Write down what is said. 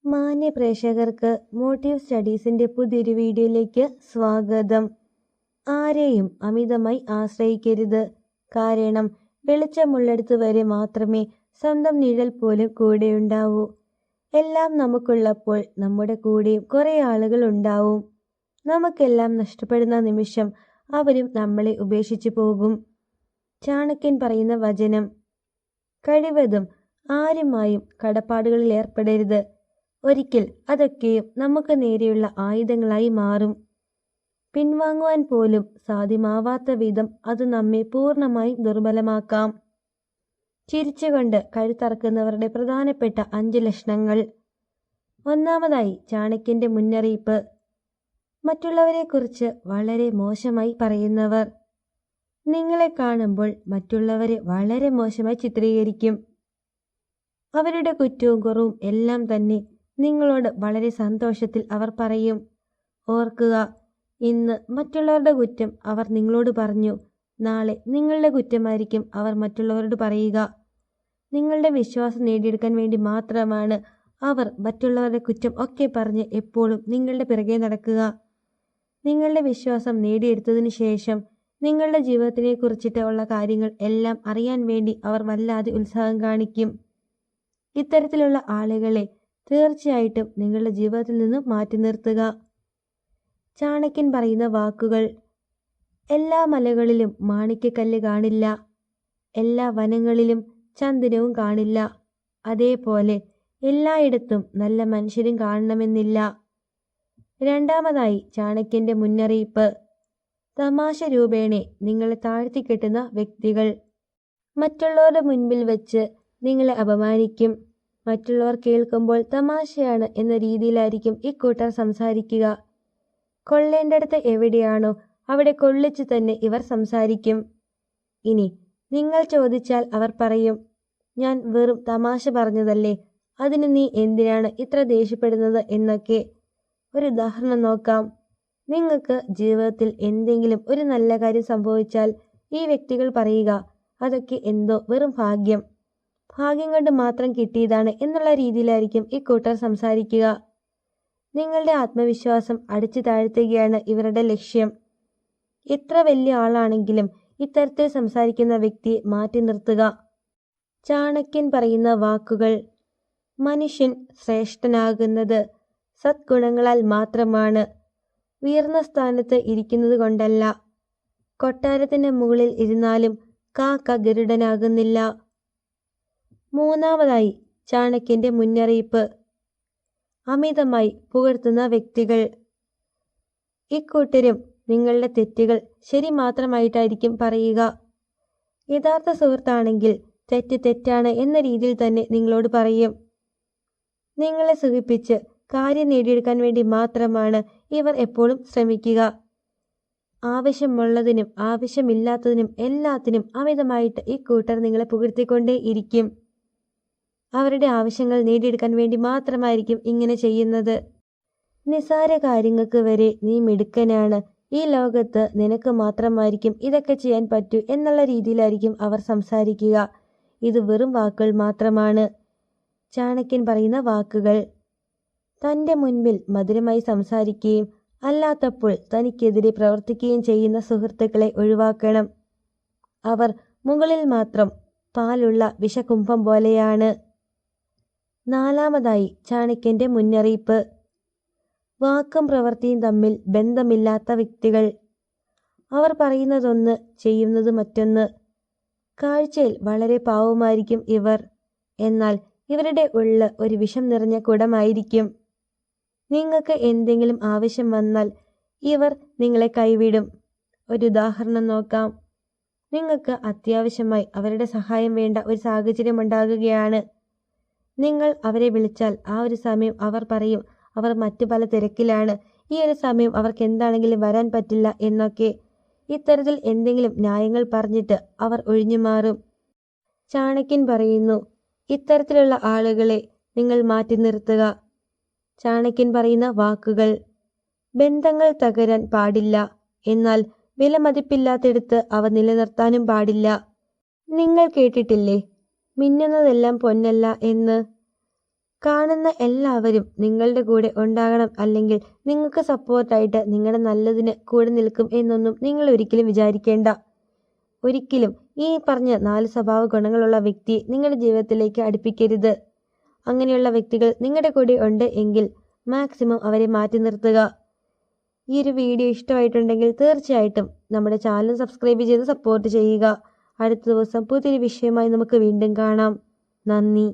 മാന്യ പ്രേക്ഷകർക്ക് മോട്ടീവ് സ്റ്റഡീസിന്റെ പുതിയൊരു വീഡിയോയിലേക്ക് സ്വാഗതം. ആരെയും അമിതമായി ആശ്രയിക്കരുത്. കാരണം വെളിച്ചമുള്ളിടത്ത് വരെ മാത്രമേ സ്വന്തം നിഴൽ പോലും കൂടെയുണ്ടാവൂ. എല്ലാം നമുക്കുള്ളപ്പോൾ നമ്മുടെ കൂടെയും കുറെ ആളുകൾ ഉണ്ടാവും. നമുക്കെല്ലാം നഷ്ടപ്പെടുന്ന നിമിഷം അവരും നമ്മളെ ഉപേക്ഷിച്ചു പോകും. ചാണക്യൻ പറയുന്ന വചനം: കഴിവതും ആരുമായും കടപ്പാടുകളിൽ ഏർപ്പെടരുത്. ഒരിക്കൽ അതൊക്കെയും നമുക്ക് നേരെയുള്ള ആയുധങ്ങളായി മാറും. പിൻവാങ്ങുവാൻ പോലും സാധ്യമാവാത്ത വിധം അത് നമ്മെ പൂർണ്ണമായും ദുർബലമാക്കാം. ചിരിച്ചുകൊണ്ട് കഴുത്തറക്കുന്നവരുടെ പ്രധാനപ്പെട്ട 5 ലക്ഷണങ്ങൾ. ഒന്നാമതായി, ചാണക്യന്റെ മുന്നറിയിപ്പ്: മറ്റുള്ളവരെക്കുറിച്ച് വളരെ മോശമായി പറയുന്നവർ. നിങ്ങളെ കാണുമ്പോൾ മറ്റുള്ളവരെ വളരെ മോശമായി ചിത്രീകരിക്കും. അവരുടെ കുറ്റവും കുറവും എല്ലാം തന്നെ നിങ്ങളോട് വളരെ സന്തോഷത്തിൽ അവർ പറയും. ഓർക്കുക, ഇന്ന് മറ്റുള്ളവരുടെ കുറ്റം അവർ നിങ്ങളോട് പറഞ്ഞു, നാളെ നിങ്ങളുടെ കുറ്റമായിരിക്കും അവർ മറ്റുള്ളവരോട് പറയുക. നിങ്ങളുടെ വിശ്വാസം നേടിയെടുക്കാൻ വേണ്ടി മാത്രമാണ് അവർ മറ്റുള്ളവരുടെ കുറ്റം ഒക്കെ പറഞ്ഞ് എപ്പോഴും നിങ്ങളുടെ പിറകെ നടക്കുക. നിങ്ങളുടെ വിശ്വാസം നേടിയെടുത്തതിന് ശേഷം നിങ്ങളുടെ ജീവിതത്തിനെ കുറിച്ചിട്ട് ഉള്ള കാര്യങ്ങൾ എല്ലാം അറിയാൻ വേണ്ടി അവർ വല്ലാതെ ഉത്സാഹം കാണിക്കും. ഇത്തരത്തിലുള്ള ആളുകളെ തീർച്ചയായിട്ടും നിങ്ങളുടെ ജീവിതത്തിൽ നിന്ന് മാറ്റി നിർത്തുക. ചാണക്യൻ പറയുന്ന വാക്കുകൾ: എല്ലാ മലകളിലും മാണിക്യക്കല്ല് കാണില്ല, എല്ലാ വനങ്ങളിലും ചന്ദനവും കാണില്ല, അതേപോലെ എല്ലായിടത്തും നല്ല മനുഷ്യരും കാണണമെന്നില്ല. രണ്ടാമതായി, ചാണക്യന്റെ മുന്നറിയിപ്പ്: തമാശ രൂപേണെ നിങ്ങളെ താഴ്ത്തിക്കെട്ടുന്ന വ്യക്തികൾ. മറ്റുള്ളവരുടെ മുൻപിൽ വെച്ച് നിങ്ങളെ അപമാനിക്കും. മറ്റുള്ളവർ കേൾക്കുമ്പോൾ തമാശയാണ് എന്ന രീതിയിലായിരിക്കും ഇക്കൂട്ടർ സംസാരിക്കുക. കൊള്ളേണ്ടടുത്ത് എവിടെയാണോ അവിടെ കൊള്ളിച്ചു തന്നെ ഇവർ സംസാരിക്കും. ഇനി നിങ്ങൾ ചോദിച്ചാൽ അവർ പറയും, ഞാൻ വെറും തമാശ പറഞ്ഞതല്ലേ, അതിന് നീ എന്തിനാണ് ഇത്ര ദേഷ്യപ്പെടുന്നത് എന്നൊക്കെ. ഒരു ഉദാഹരണം നോക്കാം. നിങ്ങൾക്ക് ജീവിതത്തിൽ എന്തെങ്കിലും ഒരു നല്ല കാര്യം സംഭവിച്ചാൽ ഈ വ്യക്തികൾ പറയുക, അതൊക്കെ എന്തോ വെറും ഭാഗ്യം കൊണ്ട് മാത്രം കിട്ടിയതാണ് എന്നുള്ള രീതിയിലായിരിക്കും ഇക്കൂട്ടർ സംസാരിക്കുക. നിങ്ങളുടെ ആത്മവിശ്വാസം അടിച്ചു താഴ്ത്തുകയാണ് ഇവരുടെ ലക്ഷ്യം. എത്ര വലിയ ആളാണെങ്കിലും ഇത്തരത്തിൽ സംസാരിക്കുന്ന വ്യക്തിയെ മാറ്റി നിർത്തുക. ചാണക്യൻ പറയുന്ന വാക്കുകൾ: മനുഷ്യൻ ശ്രേഷ്ഠനാകുന്നത് സദ്ഗുണങ്ങളാൽ മാത്രമാണ്, ഉയർന്ന സ്ഥാനത്ത് ഇരിക്കുന്നത് കൊണ്ടല്ല. കൊട്ടാരത്തിന് മുകളിൽ ഇരുന്നാലും കാക്ക ഗരുഡനാകുന്നില്ല. മൂന്നാമതായി, ചാണക്യന്റെ മുന്നറിയിപ്പ്: അമിതമായി പുകഴ്ത്തുന്ന വ്യക്തികൾ. ഇക്കൂട്ടരും നിങ്ങളുടെ തെറ്റുകൾ ശരി മാത്രമായിട്ടായിരിക്കും പറയുക. യഥാർത്ഥ സുഹൃത്താണെങ്കിൽ തെറ്റ് തെറ്റാണ് എന്ന രീതിയിൽ തന്നെ നിങ്ങളോട് പറയും. നിങ്ങളെ സുഖിപ്പിച്ച് കാര്യം നേടിയെടുക്കാൻ വേണ്ടി മാത്രമാണ് ഇവർ എപ്പോഴും ശ്രമിക്കുക. ആവശ്യമുള്ളതിനും ആവശ്യമില്ലാത്തതിനും എല്ലാത്തിനും അമിതമായിട്ട് ഇക്കൂട്ടർ നിങ്ങളെ പുകഴ്ത്തിക്കൊണ്ടേ ഇരിക്കും. അവരുടെ ആവശ്യങ്ങൾ നേടിയെടുക്കാൻ വേണ്ടി മാത്രമായിരിക്കും ഇങ്ങനെ ചെയ്യുന്നത്. നിസാര കാര്യങ്ങൾക്ക് വരെ നീ മിടുക്കനാണ്, ഈ ലോകത്ത് നിനക്ക് മാത്രമായിരിക്കും ഇതൊക്കെ ചെയ്യാൻ പറ്റൂ എന്നുള്ള രീതിയിലായിരിക്കും അവർ സംസാരിക്കുക. ഇത് വെറും വാക്കുകൾ മാത്രമാണ്. ചാണക്യൻ പറയുന്ന വാക്കുകൾ: തൻ്റെ മുൻപിൽ മധുരമായി സംസാരിക്കുകയും അല്ലാത്തപ്പോൾ തനിക്കെതിരെ പ്രവർത്തിക്കുകയും ചെയ്യുന്ന സുഹൃത്തുക്കളെ ഒഴിവാക്കണം. അവർ മുകളിൽ മാത്രം പാലുള്ള വിഷകുംഭം പോലെയാണ്. നാലാമതായി, ചാണക്യന്റെ മുന്നറിയിപ്പ്: വാക്കും പ്രവൃത്തിയും തമ്മിൽ ബന്ധമില്ലാത്ത വ്യക്തികൾ. അവർ പറയുന്നതൊന്ന്, ചെയ്യുന്നത് മറ്റൊന്ന്. കാഴ്ചയിൽ വളരെ പാവമായിരിക്കും ഇവർ, എന്നാൽ ഇവരുടെ ഉള്ളിൽ ഒരു വിഷം നിറഞ്ഞ കുടമായിരിക്കും. നിങ്ങൾക്ക് എന്തെങ്കിലും ആവശ്യം വന്നാൽ ഇവർ നിങ്ങളെ കൈവിടും. ഒരു ഉദാഹരണം നോക്കാം. നിങ്ങൾക്ക് അത്യാവശ്യമായി അവരുടെ സഹായം വേണ്ട ഒരു സാഹചര്യം ഉണ്ടാകുകയാണ്. നിങ്ങൾ അവരെ വിളിച്ചാൽ ആ ഒരു സമയം അവർ പറയും അവർ മറ്റു പല തിരക്കിലാണ്, ഈ ഒരു സമയം അവർക്ക് എന്താണെങ്കിലും വരാൻ പറ്റില്ല എന്നൊക്കെ. ഇത്തരത്തിൽ എന്തെങ്കിലും ന്യായങ്ങൾ പറഞ്ഞിട്ട് അവർ ഒഴിഞ്ഞു മാറും. ചാണക്യൻ പറയുന്നു, ഇത്തരത്തിലുള്ള ആളുകളെ നിങ്ങൾ മാറ്റി നിർത്തുക. ചാണക്യൻ പറയുന്ന വാക്കുകൾ: ബന്ധങ്ങൾ തകരാൻ പാടില്ല, എന്നാൽ വിലമതിപ്പില്ലാത്തിടത്ത് അവ നിലനിർത്താനും പാടില്ല. നിങ്ങൾ കേട്ടിട്ടില്ലേ, മിന്നുന്നതെല്ലാം പൊന്നല്ല എന്ന്? കാണുന്ന എല്ലാവരും നിങ്ങളുടെ കൂടെ ഉണ്ടാകണം, അല്ലെങ്കിൽ നിങ്ങൾക്ക് സപ്പോർട്ടായിട്ട് നിങ്ങളുടെ നല്ലതിന് കൂടെ നിൽക്കും എന്നൊന്നും നിങ്ങൾ ഒരിക്കലും വിചാരിക്കേണ്ട. ഒരിക്കലും ഈ പറഞ്ഞ 4 സ്വഭാവ ഗുണങ്ങളുള്ള വ്യക്തിയെ നിങ്ങളുടെ ജീവിതത്തിലേക്ക് അടുപ്പിക്കരുത്. അങ്ങനെയുള്ള വ്യക്തികൾ നിങ്ങളുടെ കൂടെ ഉണ്ട് എങ്കിൽ മാക്സിമം അവരെ മാറ്റി നിർത്തുക. ഈ ഒരു വീഡിയോ ഇഷ്ടമായിട്ടുണ്ടെങ്കിൽ തീർച്ചയായിട്ടും നമ്മുടെ ചാനൽ സബ്സ്ക്രൈബ് ചെയ്ത് സപ്പോർട്ട് ചെയ്യുക. അടുത്ത ദിവസം പുതിയൊരു വിഷയമായി നമുക്ക് വീണ്ടും കാണാം. നന്ദി.